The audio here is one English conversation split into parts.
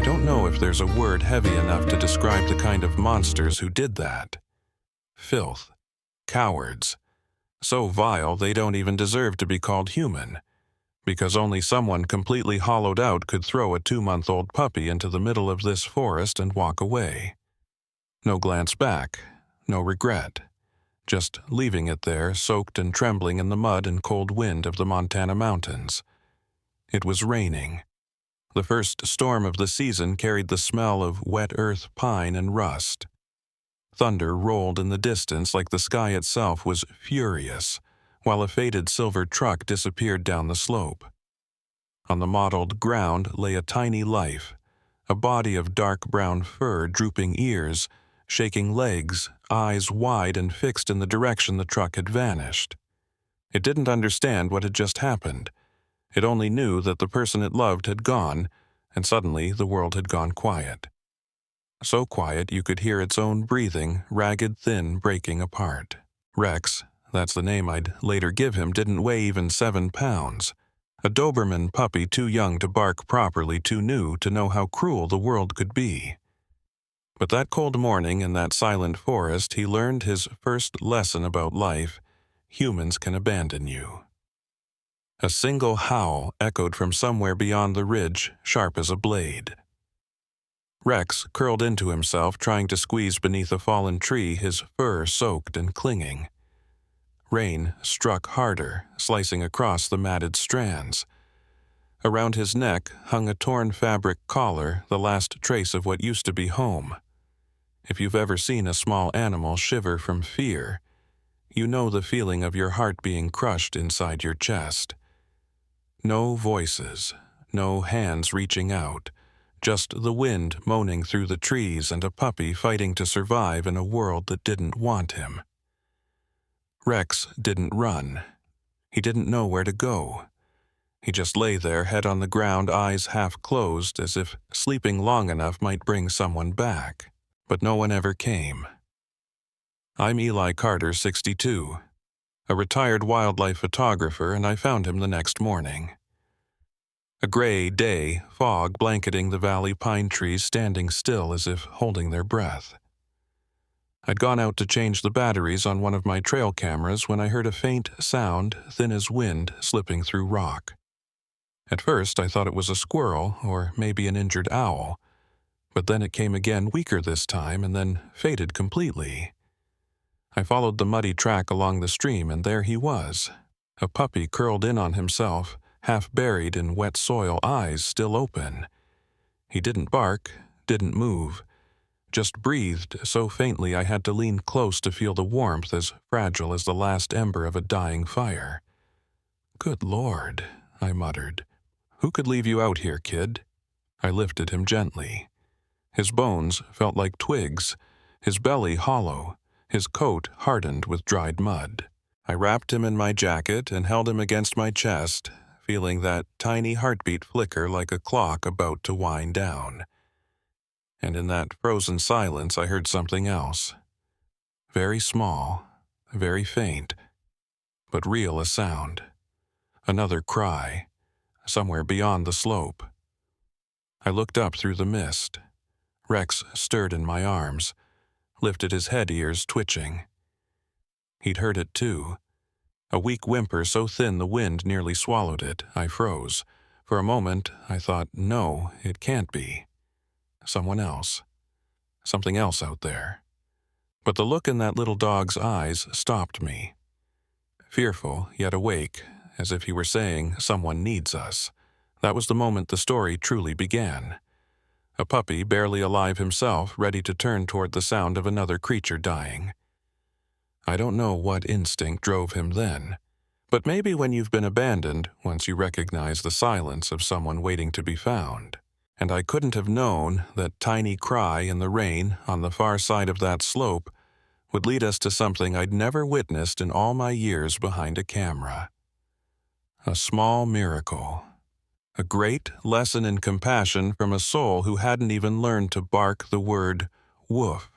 don't know if there's a word heavy enough to describe the kind of monsters who did that. Filth. Cowards. So vile they don't even deserve to be called human, because only someone completely hollowed out could throw a 2-month-old puppy into the middle of this forest and walk away. No glance back, no regret, just leaving it there, soaked and trembling in the mud and cold wind of the Montana mountains. It was raining. The first storm of the season carried the smell of wet earth, pine, and rust. Thunder rolled in the distance like the sky itself was furious, while a faded silver truck disappeared down the slope. On the mottled ground lay a tiny life, a body of dark brown fur, drooping ears, shaking legs, eyes wide and fixed in the direction the truck had vanished. It didn't understand what had just happened. It only knew that the person it loved had gone, and suddenly the world had gone quiet. So quiet you could hear its own breathing, ragged, thin, breaking apart. Rex, that's the name I'd later give him, didn't weigh even 7 pounds. A Doberman puppy too young to bark properly, too new to know how cruel the world could be. But that cold morning in that silent forest, he learned his first lesson about life: humans can abandon you. A single howl echoed from somewhere beyond the ridge, sharp as a blade. Rex curled into himself, trying to squeeze beneath a fallen tree, his fur soaked and clinging. Rain struck harder, slicing across the matted strands. Around his neck hung a torn fabric collar, the last trace of what used to be home. If you've ever seen a small animal shiver from fear, you know the feeling of your heart being crushed inside your chest. No voices, no hands reaching out, just the wind moaning through the trees and a puppy fighting to survive in a world that didn't want him. Rex didn't run. He didn't know where to go. He just lay there, head on the ground, eyes half closed, as if sleeping long enough might bring someone back. But no one ever came. I'm Eli Carter, 62. A retired wildlife photographer, and I found him the next morning. A gray day, fog blanketing the valley, pine trees standing still as if holding their breath. I'd gone out to change the batteries on one of my trail cameras when I heard a faint sound, thin as wind, slipping through rock. At first I thought it was a squirrel or maybe an injured owl, but then it came again, weaker this time, and then faded completely. I followed the muddy track along the stream, and there he was, a puppy curled in on himself, half buried in wet soil, eyes still open. He didn't bark, didn't move, just breathed so faintly I had to lean close to feel the warmth, as fragile as the last ember of a dying fire. "Good Lord," I muttered. "Who could leave you out here, kid?" I lifted him gently. His bones felt like twigs, his belly hollow, his coat hardened with dried mud. I wrapped him in my jacket and held him against my chest, feeling that tiny heartbeat flicker like a clock about to wind down. And in that frozen silence I heard something else. Very small, very faint, but real a sound. Another cry, somewhere beyond the slope. I looked up through the mist. Rex stirred in my arms, lifted his head, ears twitching. He'd heard it too. A weak whimper so thin the wind nearly swallowed it. I froze. For a moment I thought, no, it can't be. Someone else. Something else out there. But the look in that little dog's eyes stopped me. Fearful, yet awake, as if he were saying, someone needs us. That was the moment the story truly began. A puppy, barely alive himself, ready to turn toward the sound of another creature dying. I don't know what instinct drove him then, but maybe when you've been abandoned, once you recognize the silence of someone waiting to be found. And I couldn't have known that tiny cry in the rain on the far side of that slope would lead us to something I'd never witnessed in all my years behind a camera. A small miracle. A great lesson in compassion from a soul who hadn't even learned to bark the word woof.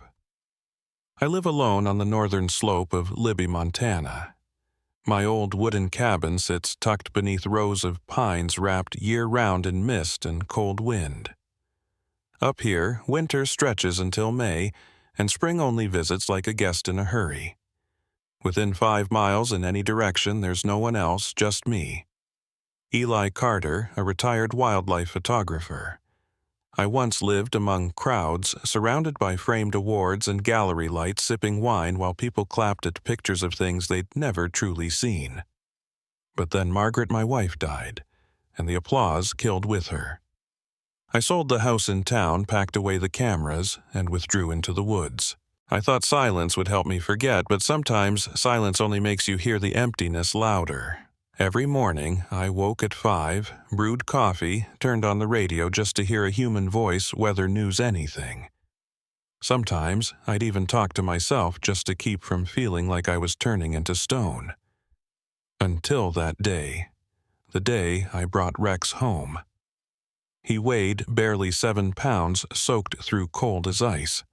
I live alone on the northern slope of Libby, Montana. My old wooden cabin sits tucked beneath rows of pines wrapped year-round in mist and cold wind. Up here, winter stretches until May, and spring only visits like a guest in a hurry. Within 5 miles in any direction, there's no one else, just me. Eli Carter, a retired wildlife photographer. I once lived among crowds, surrounded by framed awards and gallery lights, sipping wine while people clapped at pictures of things they'd never truly seen. But then Margaret, my wife, died, and the applause killed with her. I sold the house in town, packed away the cameras, and withdrew into the woods. I thought silence would help me forget, but sometimes silence only makes you hear the emptiness louder. Every morning, I woke at 5, brewed coffee, turned on the radio just to hear a human voice, weather, news, anything. Sometimes, I'd even talk to myself just to keep from feeling like I was turning into stone. Until that day. The day I brought Rex home. He weighed barely 7 pounds, soaked through cold as ice.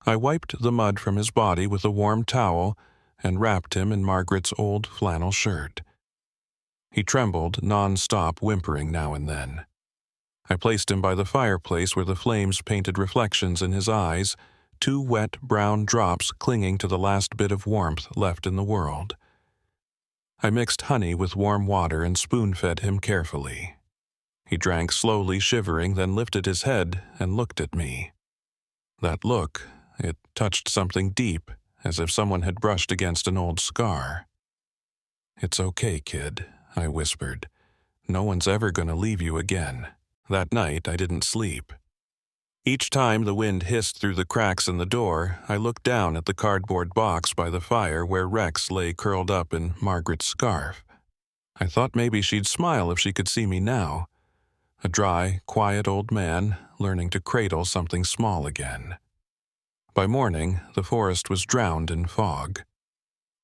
I wiped the mud from his body with a warm towel and wrapped him in Margaret's old flannel shirt. He trembled non-stop, whimpering now and then. I placed him by the fireplace where the flames painted reflections in his eyes, 2 wet brown drops clinging to the last bit of warmth left in the world. I mixed honey with warm water and spoon-fed him carefully. He drank slowly, shivering, then lifted his head and looked at me. That look, it touched something deep, as if someone had brushed against an old scar. "It's okay, kid," I whispered. "No one's ever going to leave you again." That night, I didn't sleep. Each time the wind hissed through the cracks in the door, I looked down at the cardboard box by the fire where Rex lay curled up in Margaret's scarf. I thought maybe she'd smile if she could see me now. A dry, quiet old man, learning to cradle something small again. By morning, the forest was drowned in fog.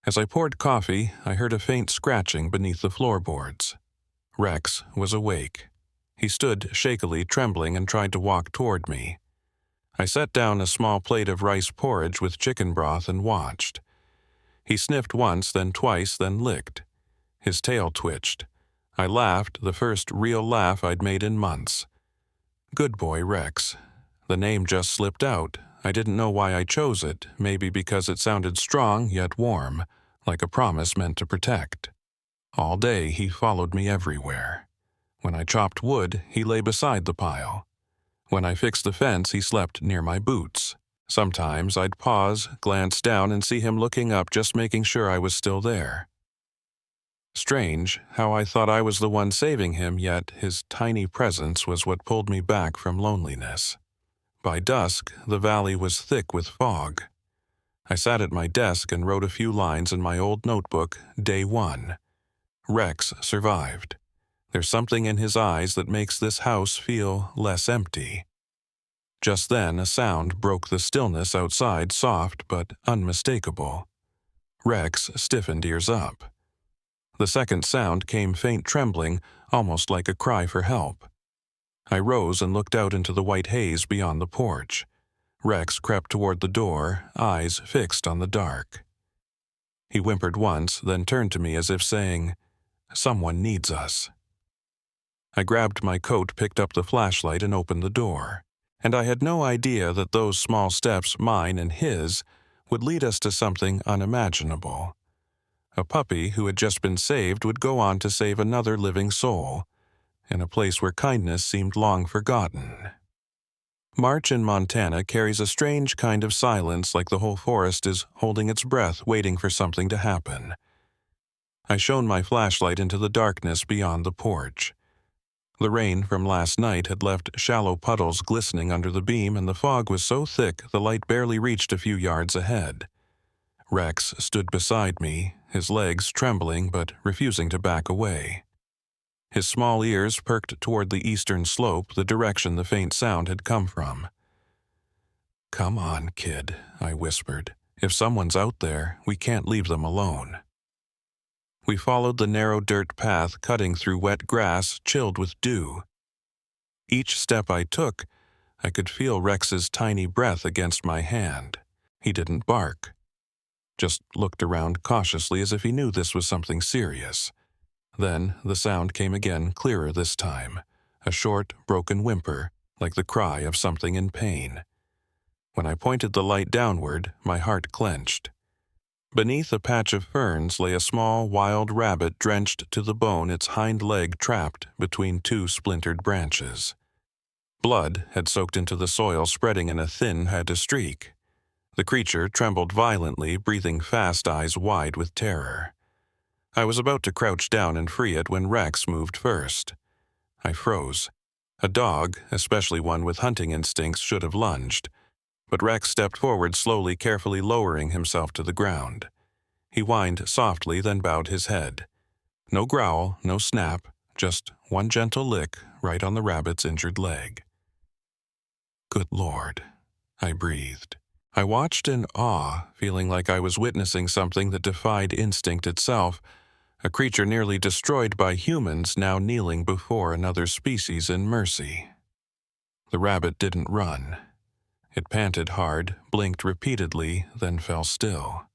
As I poured coffee, I heard a faint scratching beneath the floorboards. Rex was awake. He stood shakily, trembling, and tried to walk toward me. I set down a small plate of rice porridge with chicken broth and watched. He sniffed once, then twice, then licked. His tail twitched. I laughed, the first real laugh I'd made in months. Good boy, Rex. The name just slipped out. I didn't know why I chose it, maybe because it sounded strong yet warm, like a promise meant to protect. All day he followed me everywhere. When I chopped wood, he lay beside the pile. When I fixed the fence, he slept near my boots. Sometimes I'd pause, glance down, and see him looking up, just making sure I was still there. Strange how I thought I was the one saving him, yet his tiny presence was what pulled me back from loneliness. By dusk, the valley was thick with fog. I sat at my desk and wrote a few lines in my old notebook, Day 1. Rex survived. There's something in his eyes that makes this house feel less empty. Just then, a sound broke the stillness outside, soft but unmistakable. Rex stiffened, ears up. The second sound came faint, trembling, almost like a cry for help. I rose and looked out into the white haze beyond the porch. Rex crept toward the door, eyes fixed on the dark. He whimpered once, then turned to me as if saying, "Someone needs us." I grabbed my coat, picked up the flashlight, and opened the door. And I had no idea that those small steps, mine and his, would lead us to something unimaginable. A puppy who had just been saved would go on to save another living soul, in a place where kindness seemed long forgotten. March in Montana carries a strange kind of silence, like the whole forest is holding its breath, waiting for something to happen. I shone my flashlight into the darkness beyond the porch. The rain from last night had left shallow puddles glistening under the beam, and the fog was so thick the light barely reached a few yards ahead. Rex stood beside me, his legs trembling but refusing to back away. His small ears perked toward the eastern slope, the direction the faint sound had come from. "Come on, kid," I whispered. "If someone's out there, we can't leave them alone." We followed the narrow dirt path, cutting through wet grass, chilled with dew. Each step I took, I could feel Rex's tiny breath against my hand. He didn't bark, just looked around cautiously as if he knew this was something serious. Then the sound came again, clearer this time, a short, broken whimper, like the cry of something in pain. When I pointed the light downward, my heart clenched. Beneath a patch of ferns lay a small wild rabbit drenched to the bone, its hind leg trapped between two splintered branches. Blood had soaked into the soil, spreading in a thin red streak. The creature trembled violently, breathing fast, eyes wide with terror. I was about to crouch down and free it when Rex moved first. I froze. A dog, especially one with hunting instincts, should have lunged. But Rex stepped forward slowly, carefully lowering himself to the ground. He whined softly, then bowed his head. No growl, no snap, just one gentle lick right on the rabbit's injured leg. Good Lord, I breathed. I watched in awe, feeling like I was witnessing something that defied instinct itself, a creature nearly destroyed by humans now kneeling before another species in mercy. The rabbit didn't run. It panted hard, blinked repeatedly, then fell still.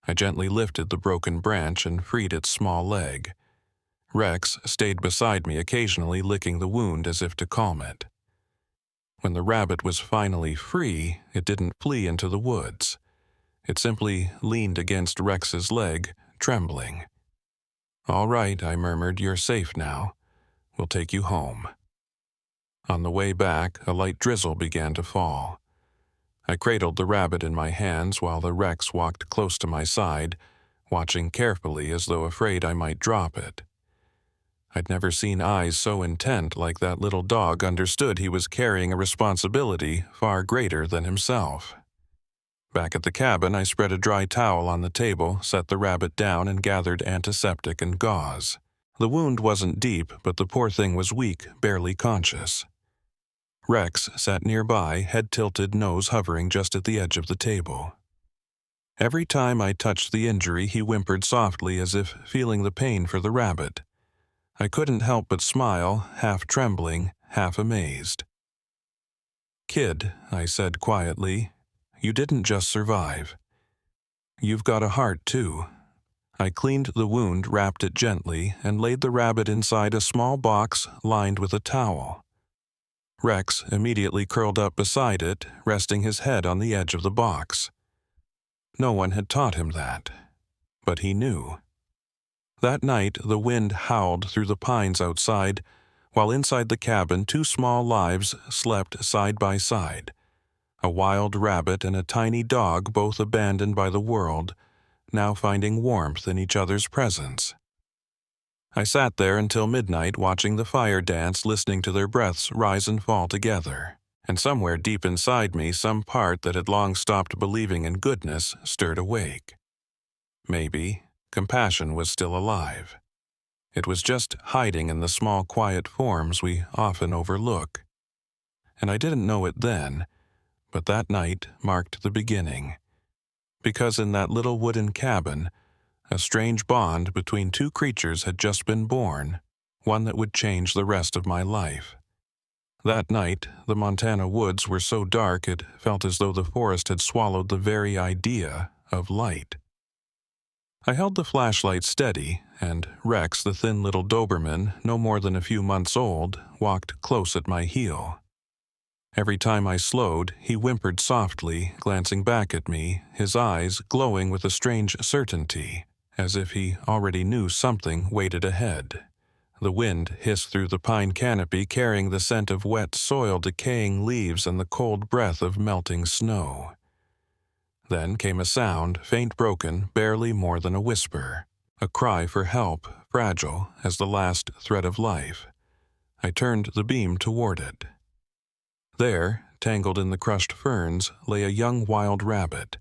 I gently lifted the broken branch and freed its small leg. Rex stayed beside me, occasionally licking the wound as if to calm it. When the rabbit was finally free, it didn't flee into the woods. It simply leaned against Rex's leg, trembling. "All right," I murmured, "you're safe now. We'll take you home." On the way back, a light drizzle began to fall. I cradled the rabbit in my hands while the Rex walked close to my side, watching carefully as though afraid I might drop it. I'd never seen eyes so intent, like that little dog understood he was carrying a responsibility far greater than himself. Back at the cabin, I spread a dry towel on the table, set the rabbit down, and gathered antiseptic and gauze. The wound wasn't deep, but the poor thing was weak, barely conscious. Rex sat nearby, head tilted, nose hovering just at the edge of the table. Every time I touched the injury, he whimpered softly as if feeling the pain for the rabbit. I couldn't help but smile, half trembling, half amazed. "Kid," I said quietly, "you didn't just survive. You've got a heart, too." I cleaned the wound, wrapped it gently, and laid the rabbit inside a small box lined with a towel. Rex immediately curled up beside it, resting his head on the edge of the box. No one had taught him that, but he knew. That night, the wind howled through the pines outside, while inside the cabin 2 small lives slept side by side. A wild rabbit and a tiny dog, both abandoned by the world, now finding warmth in each other's presence. I sat there until midnight, watching the fire dance, listening to their breaths rise and fall together. And somewhere deep inside me, some part that had long stopped believing in goodness stirred awake. Maybe compassion was still alive. It was just hiding in the small, quiet forms we often overlook. And I didn't know it then, but that night marked the beginning. Because in that little wooden cabin, a strange bond between 2 creatures had just been born, one that would change the rest of my life. That night, the Montana woods were so dark it felt as though the forest had swallowed the very idea of light. I held the flashlight steady, and Rex, the thin little Doberman, no more than a few months old, walked close at my heel. Every time I slowed, he whimpered softly, glancing back at me, his eyes glowing with a strange certainty, as if he already knew something waited ahead. The wind hissed through the pine canopy, carrying the scent of wet soil, decaying leaves, and the cold breath of melting snow. Then came a sound, faint, broken, barely more than a whisper. A cry for help, fragile as the last thread of life. I turned the beam toward it. There, tangled in the crushed ferns, lay a young wild rabbit.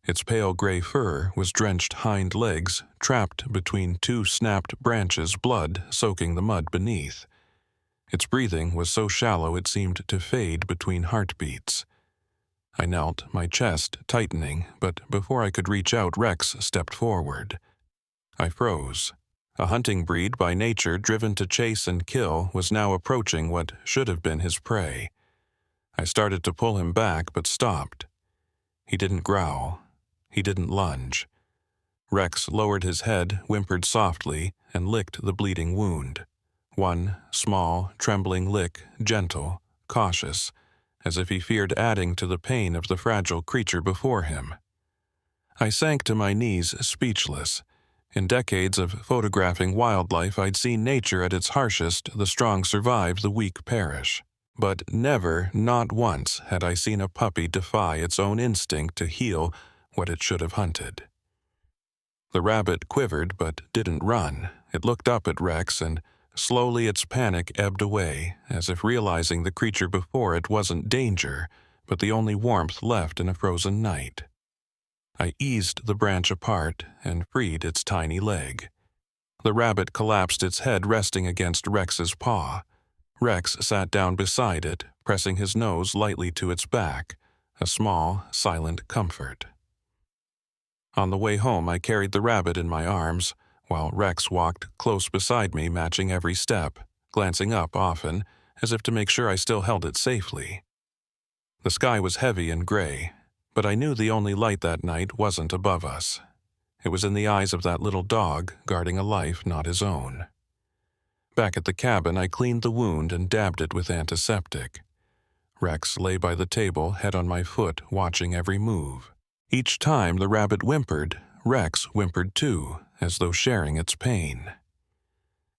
Its pale gray fur was drenched hind legs, trapped between 2 snapped branches, blood soaking the mud beneath. Its breathing was so shallow it seemed to fade between heartbeats. I knelt, my chest tightening, but before I could reach out, Rex stepped forward. I froze. A hunting breed by nature, driven to chase and kill, was now approaching what should have been his prey. I started to pull him back, but stopped. He didn't growl. He didn't lunge. Rex lowered his head, whimpered softly, and licked the bleeding wound. One small, trembling lick, gentle, cautious, as if he feared adding to the pain of the fragile creature before him. I sank to my knees, speechless. In decades of photographing wildlife, I'd seen nature at its harshest, the strong survive, the weak perish. But never, not once, had I seen a puppy defy its own instinct to heal what it should have hunted. The rabbit quivered but didn't run. It looked up at Rex, and slowly its panic ebbed away, as if realizing the creature before it wasn't danger, but the only warmth left in a frozen night. I eased the branch apart and freed its tiny leg. The rabbit collapsed, its head resting against Rex's paw. Rex sat down beside it, pressing his nose lightly to its back, a small, silent comfort. On the way home, I carried the rabbit in my arms, while Rex walked close beside me, matching every step, glancing up often, as if to make sure I still held it safely. The sky was heavy and gray, but I knew the only light that night wasn't above us. It was in the eyes of that little dog, guarding a life not his own. Back at the cabin, I cleaned the wound and dabbed it with antiseptic. Rex lay by the table, head on my foot, watching every move. Each time the rabbit whimpered, Rex whimpered too, as though sharing its pain.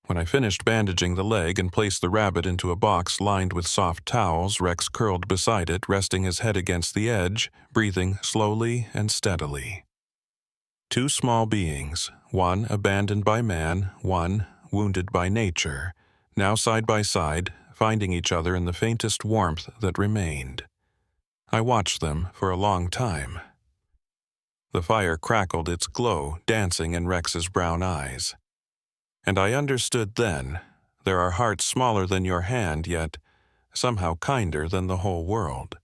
When I finished bandaging the leg and placed the rabbit into a box lined with soft towels, Rex curled beside it, resting his head against the edge, breathing slowly and steadily. Two small beings, one abandoned by man, one wounded by nature, now side by side, finding each other in the faintest warmth that remained. I watched them for a long time. The fire crackled its glow, dancing in Rex's brown eyes. And I understood then, there are hearts smaller than your hand, yet somehow kinder than the whole world.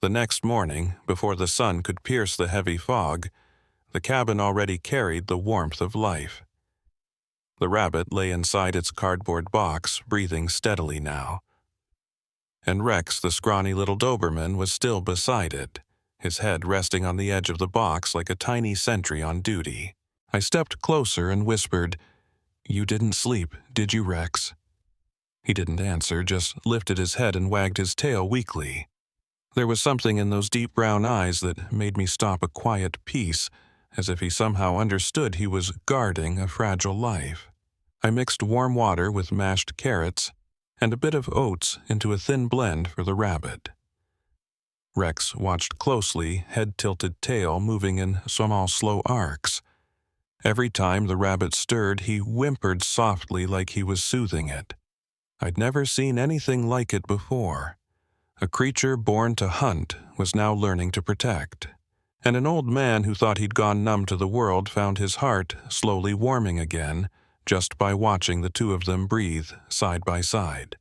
The next morning, before the sun could pierce the heavy fog, the cabin already carried the warmth of life. The rabbit lay inside its cardboard box, breathing steadily now. And Rex, the scrawny little Doberman, was still beside it, his head resting on the edge of the box like a tiny sentry on duty. I stepped closer and whispered, "You didn't sleep, did you, Rex?" He didn't answer, just lifted his head and wagged his tail weakly. There was something in those deep brown eyes that made me stop a quiet piece, as if he somehow understood he was guarding a fragile life. I mixed warm water with mashed carrots and a bit of oats into a thin blend for the rabbit. Rex watched closely, head-tilted tail moving in small, slow arcs. Every time the rabbit stirred, he whimpered softly like he was soothing it. I'd never seen anything like it before. A creature born to hunt was now learning to protect. And an old man who thought he'd gone numb to the world found his heart slowly warming again, just by watching the two of them breathe side by side.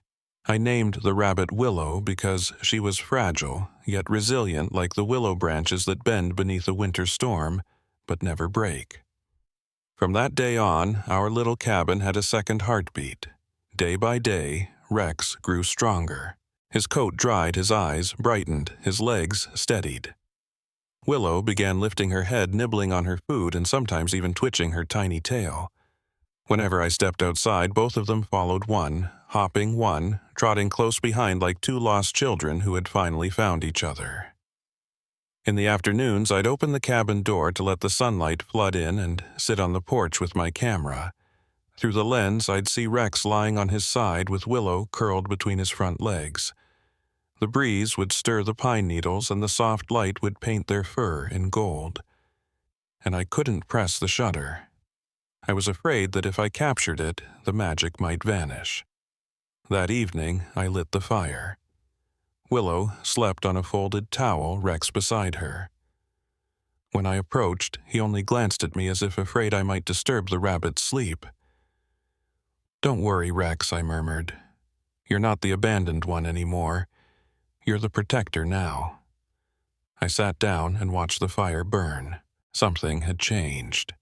I named the rabbit Willow because she was fragile, yet resilient like the willow branches that bend beneath a winter storm, but never break. From that day on, our little cabin had a second heartbeat. Day by day, Rex grew stronger. His coat dried, his eyes brightened, his legs steadied. Willow began lifting her head, nibbling on her food, and sometimes even twitching her tiny tail. Whenever I stepped outside, both of them followed one, hopping one, trotting close behind like two lost children who had finally found each other. In the afternoons, I'd open the cabin door to let the sunlight flood in and sit on the porch with my camera. Through the lens, I'd see Rex lying on his side with Willow curled between his front legs. The breeze would stir the pine needles and the soft light would paint their fur in gold. And I couldn't press the shutter. I was afraid that if I captured it, the magic might vanish. That evening, I lit the fire. Willow slept on a folded towel, Rex beside her. When I approached, he only glanced at me as if afraid I might disturb the rabbit's sleep. "Don't worry, Rex," I murmured. "You're not the abandoned one anymore. You're the protector now." I sat down and watched the fire burn. Something had changed.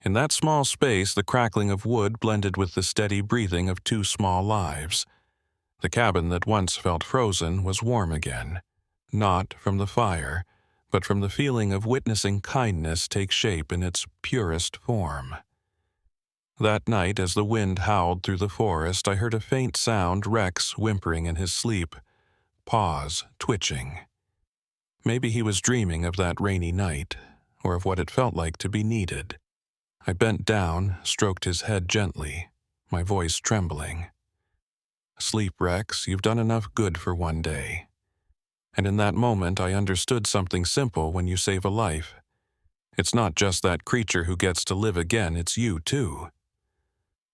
In that small space, the crackling of wood blended with the steady breathing of two small lives. The cabin that once felt frozen was warm again, not from the fire, but from the feeling of witnessing kindness take shape in its purest form. That night, as the wind howled through the forest, I heard a faint sound, Rex whimpering in his sleep, paws twitching. Maybe he was dreaming of that rainy night, or of what it felt like to be needed. I bent down, stroked his head gently, my voice trembling. "Sleep, Rex, you've done enough good for one day." And in that moment I understood something simple: when you save a life, it's not just that creature who gets to live again, it's you too.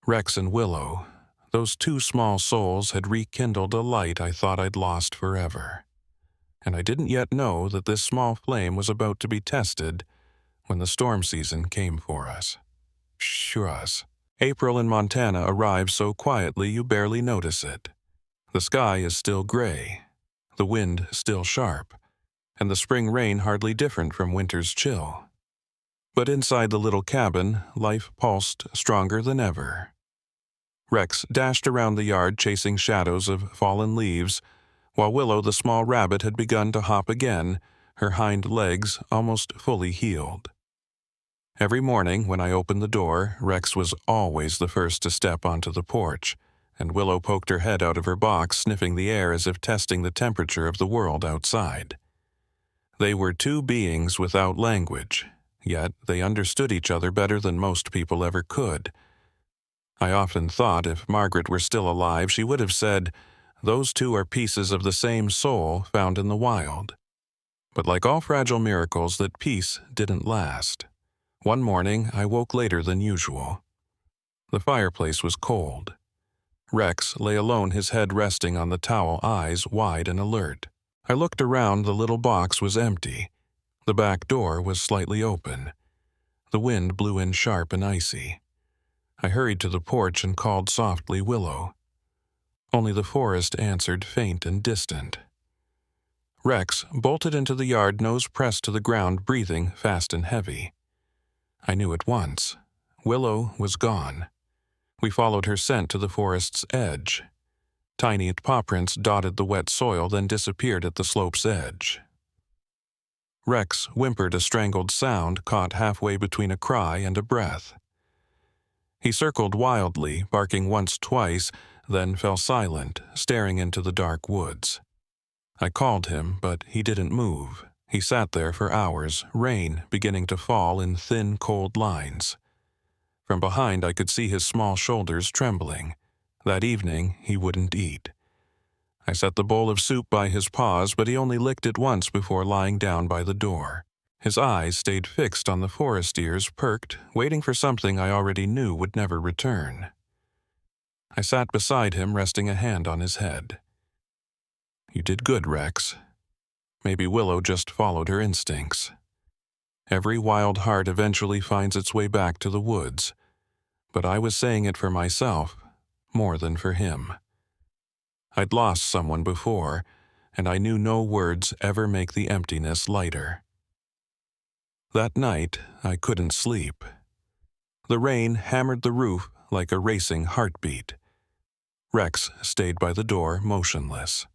Rex and Willow, those two small souls, had rekindled a light I thought I'd lost forever. And I didn't yet know that this small flame was about to be tested when the storm season came for us. Shuras. April in Montana arrives so quietly you barely notice it. The sky is still gray, the wind still sharp, and the spring rain hardly different from winter's chill. But inside the little cabin, life pulsed stronger than ever. Rex dashed around the yard chasing shadows of fallen leaves, while Willow the small rabbit had begun to hop again, her hind legs almost fully healed. Every morning when I opened the door, Rex was always the first to step onto the porch, and Willow poked her head out of her box, sniffing the air as if testing the temperature of the world outside. They were two beings without language, yet they understood each other better than most people ever could. I often thought if Margaret were still alive, she would have said, "Those two are pieces of the same soul found in the wild." But like all fragile miracles, that peace didn't last. One morning, I woke later than usual. The fireplace was cold. Rex lay alone, his head resting on the towel, eyes wide and alert. I looked around. The little box was empty. The back door was slightly open. The wind blew in sharp and icy. I hurried to the porch and called softly, "Willow." Only the forest answered, faint and distant. Rex bolted into the yard, nose pressed to the ground, breathing fast and heavy. I knew at once. Willow was gone. We followed her scent to the forest's edge. Tiny paw prints dotted the wet soil, then disappeared at the slope's edge. Rex whimpered a strangled sound, caught halfway between a cry and a breath. He circled wildly, barking once, twice, then fell silent, staring into the dark woods. I called him, but he didn't move. He sat there for hours, rain beginning to fall in thin, cold lines. From behind I could see his small shoulders trembling. That evening he wouldn't eat. I set the bowl of soup by his paws, but he only licked it once before lying down by the door. His eyes stayed fixed on the forest, ears perked, waiting for something I already knew would never return. I sat beside him, resting a hand on his head. "You did good, Rex." Maybe Willow just followed her instincts. Every wild heart eventually finds its way back to the woods, but I was saying it for myself, more than for him. I'd lost someone before, and I knew no words ever make the emptiness lighter. That night, I couldn't sleep. The rain hammered the roof like a racing heartbeat. Rex stayed by the door, motionless.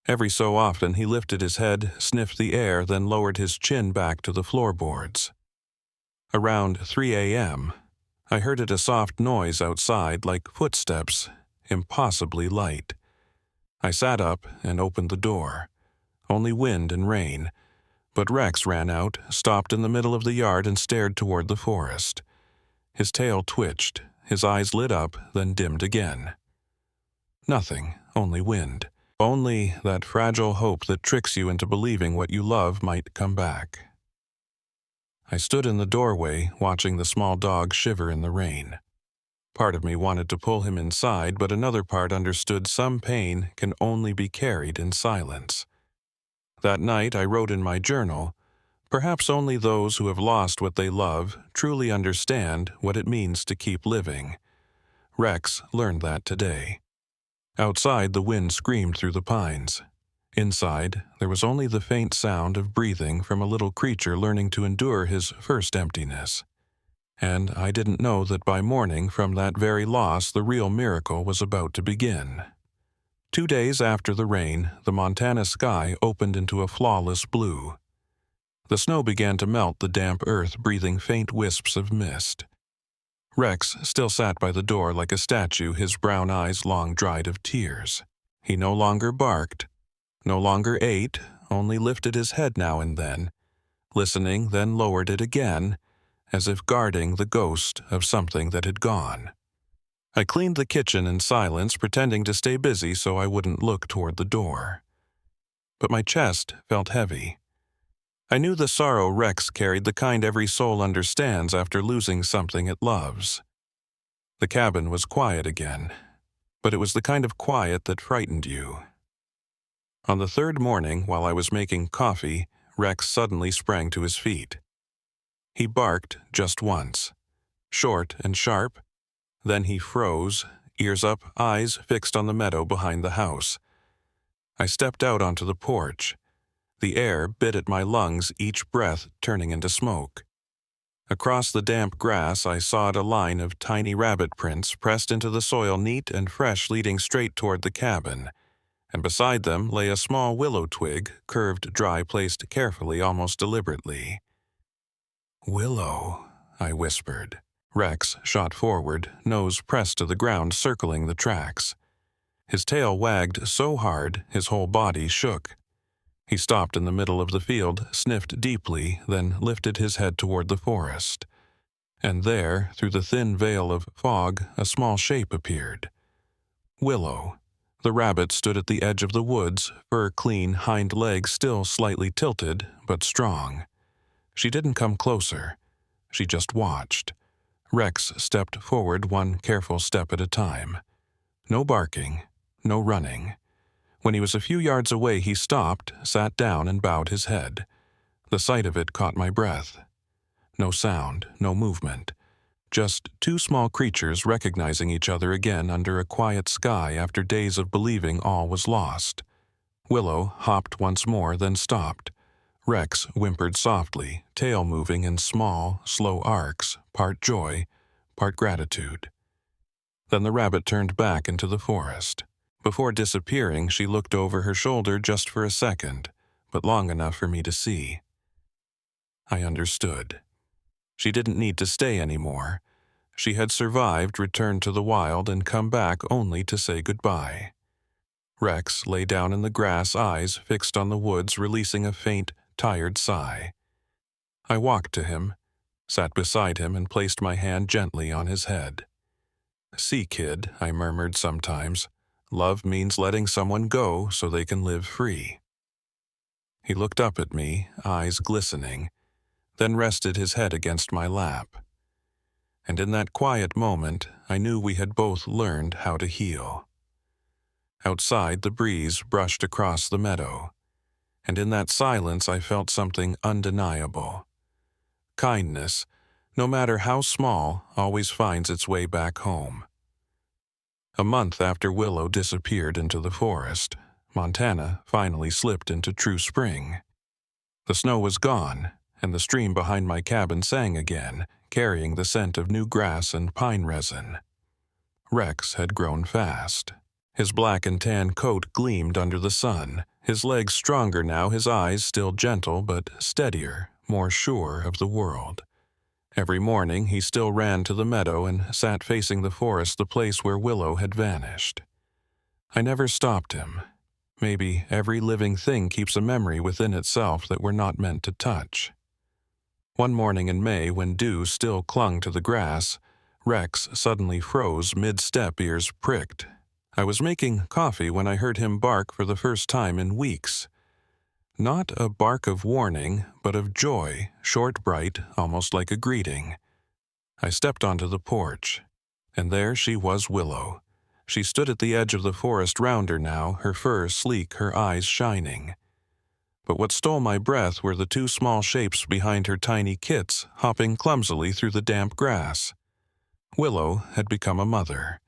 Every so often he lifted his head, sniffed the air, then lowered his chin back to the floorboards. Around 3 a.m., I heard a soft noise outside, like footsteps, impossibly light. I sat up and opened the door. Only wind and rain, but Rex ran out, stopped in the middle of the yard and stared toward the forest. His tail twitched, his eyes lit up, then dimmed again. Nothing, only wind. Only that fragile hope that tricks you into believing what you love might come back. I stood in the doorway, watching the small dog shiver in the rain. Part of me wanted to pull him inside, but another part understood some pain can only be carried in silence. That night I wrote in my journal, "Perhaps only those who have lost what they love truly understand what it means to keep living." Rex learned that today. Outside, the wind screamed through the pines. Inside, there was only the faint sound of breathing from a little creature learning to endure his first emptiness. And I didn't know that by morning, from that very loss, the real miracle was about to begin. 2 days after the rain, the Montana sky opened into a flawless blue. The snow began to melt the damp earth, breathing faint wisps of mist. Rex still sat by the door like a statue, his brown eyes long dried of tears. He no longer barked, no longer ate, only lifted his head now and then, listening, then lowered it again, as if guarding the ghost of something that had gone. I cleaned the kitchen in silence, pretending to stay busy so I wouldn't look toward the door. But my chest felt heavy. I knew the sorrow Rex carried, the kind every soul understands after losing something it loves. The cabin was quiet again, but it was the kind of quiet that frightened you. On the third morning, while I was making coffee, Rex suddenly sprang to his feet. He barked just once, short and sharp. Then he froze, ears up, eyes fixed on the meadow behind the house. I stepped out onto the porch. The air bit at my lungs, each breath turning into smoke. Across the damp grass I sawed a line of tiny rabbit prints pressed into the soil, neat and fresh, leading straight toward the cabin, and beside them lay a small willow twig, curved dry, placed carefully, almost deliberately. "Willow," I whispered. Rex shot forward, nose pressed to the ground, circling the tracks. His tail wagged so hard his whole body shook. He stopped in the middle of the field, sniffed deeply, then lifted his head toward the forest. And there, through the thin veil of fog, a small shape appeared. Willow. The rabbit stood at the edge of the woods, fur-clean hind legs still slightly tilted, but strong. She didn't come closer. She just watched. Rex stepped forward, one careful step at a time. No barking, no running. When he was a few yards away, he stopped, sat down, and bowed his head. The sight of it caught my breath. No sound, no movement. Just two small creatures recognizing each other again under a quiet sky after days of believing all was lost. Willow hopped once more, then stopped. Rex whimpered softly, tail moving in small, slow arcs, part joy, part gratitude. Then the rabbit turned back into the forest. Before disappearing, she looked over her shoulder just for a second, but long enough for me to see. I understood. She didn't need to stay anymore. She had survived, returned to the wild, and come back only to say goodbye. Rex lay down in the grass, eyes fixed on the woods, releasing a faint, tired sigh. I walked to him, sat beside him, and placed my hand gently on his head. "See, kid," I murmured sometimes, "love means letting someone go so they can live free." He looked up at me, eyes glistening, then rested his head against my lap. And in that quiet moment, I knew we had both learned how to heal. Outside, the breeze brushed across the meadow, and in that silence I felt something undeniable. Kindness, no matter how small, always finds its way back home. A month after Willow disappeared into the forest, Montana finally slipped into true spring. The snow was gone, and the stream behind my cabin sang again, carrying the scent of new grass and pine resin. Rex had grown fast. His black and tan coat gleamed under the sun, his legs stronger now, his eyes still gentle but steadier, more sure of the world. Every morning he still ran to the meadow and sat facing the forest, the place where Willow had vanished. I never stopped him. Maybe every living thing keeps a memory within itself that we're not meant to touch. One morning in May, when dew still clung to the grass, Rex suddenly froze mid-step, ears pricked. I was making coffee when I heard him bark for the first time in weeks. Not a bark of warning, but of joy, short, bright, almost like a greeting. I stepped onto the porch, and there she was, Willow. She stood at the edge of the forest, rounder now, her fur sleek, her eyes shining. But what stole my breath were the two small shapes behind her tiny kits, hopping clumsily through the damp grass. Willow had become a mother.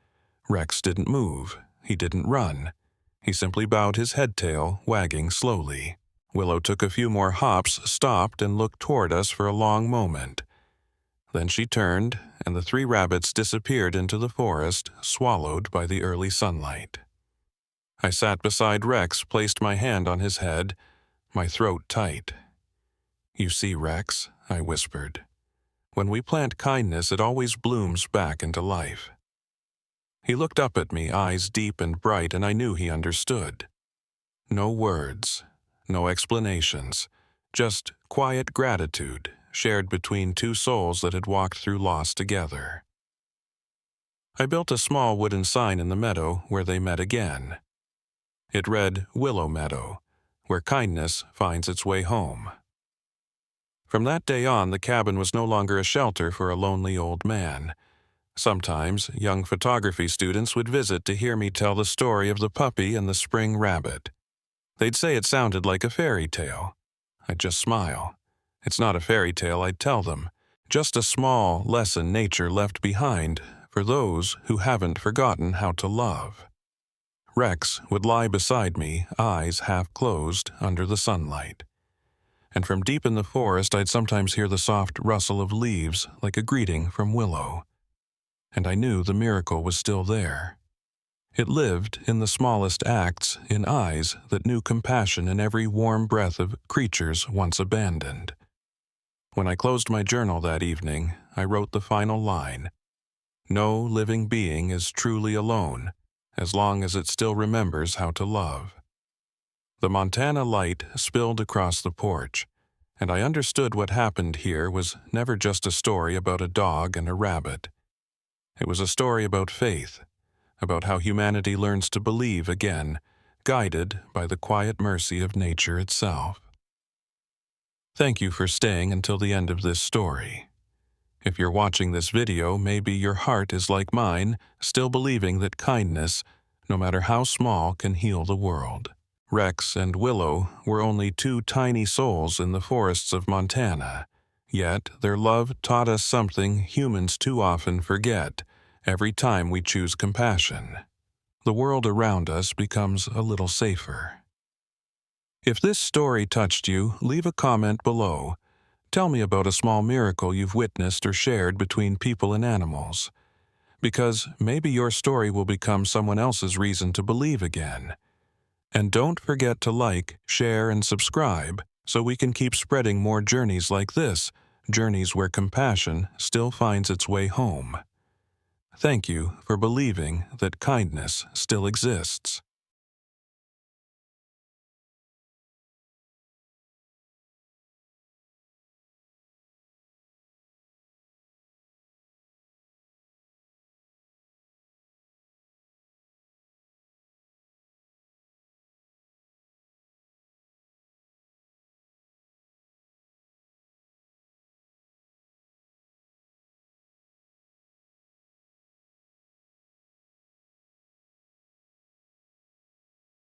Rex didn't move. He didn't run. He simply bowed his head-tail, wagging slowly. Willow took a few more hops, stopped, and looked toward us for a long moment. Then she turned, and the three rabbits disappeared into the forest, swallowed by the early sunlight. I sat beside Rex, placed my hand on his head, my throat tight. "You see, Rex," I whispered. When we plant kindness, it always blooms back into life." He looked up at me, eyes deep and bright, and I knew he understood. No words, no explanations, just quiet gratitude shared between two souls that had walked through loss together. I built a small wooden sign in the meadow where they met again. It read, "Willow Meadow, where kindness finds its way home." From that day on, the cabin was no longer a shelter for a lonely old man. Sometimes, young photography students would visit to hear me tell the story of the puppy and the spring rabbit. They'd say it sounded like a fairy tale. I'd just smile. It's not a fairy tale, I'd tell them. Just a small lesson nature left behind for those who haven't forgotten how to love. Rex would lie beside me, eyes half closed under the sunlight. And from deep in the forest, I'd sometimes hear the soft rustle of leaves like a greeting from Willow. And I knew the miracle was still there. It lived in the smallest acts, in eyes that knew compassion in every warm breath of creatures once abandoned. When I closed my journal that evening, I wrote the final line: "No living being is truly alone, as long as it still remembers how to love." The Montana light spilled across the porch, and I understood what happened here was never just a story about a dog and a rabbit. It was a story about faith, about how humanity learns to believe again, guided by the quiet mercy of nature itself. Thank you for staying until the end of this story. If you're watching this video, maybe your heart is like mine, still believing that kindness, no matter how small, can heal the world. Rex and Willow were only two tiny souls in the forests of Montana, yet their love taught us something humans too often forget every time we choose compassion. The world around us becomes a little safer. If this story touched you, leave a comment below. Tell me about a small miracle you've witnessed or shared between people and animals. Because maybe your story will become someone else's reason to believe again. And don't forget to like, share, and subscribe so we can keep spreading more journeys like this, journeys where compassion still finds its way home. Thank you for believing that kindness still exists.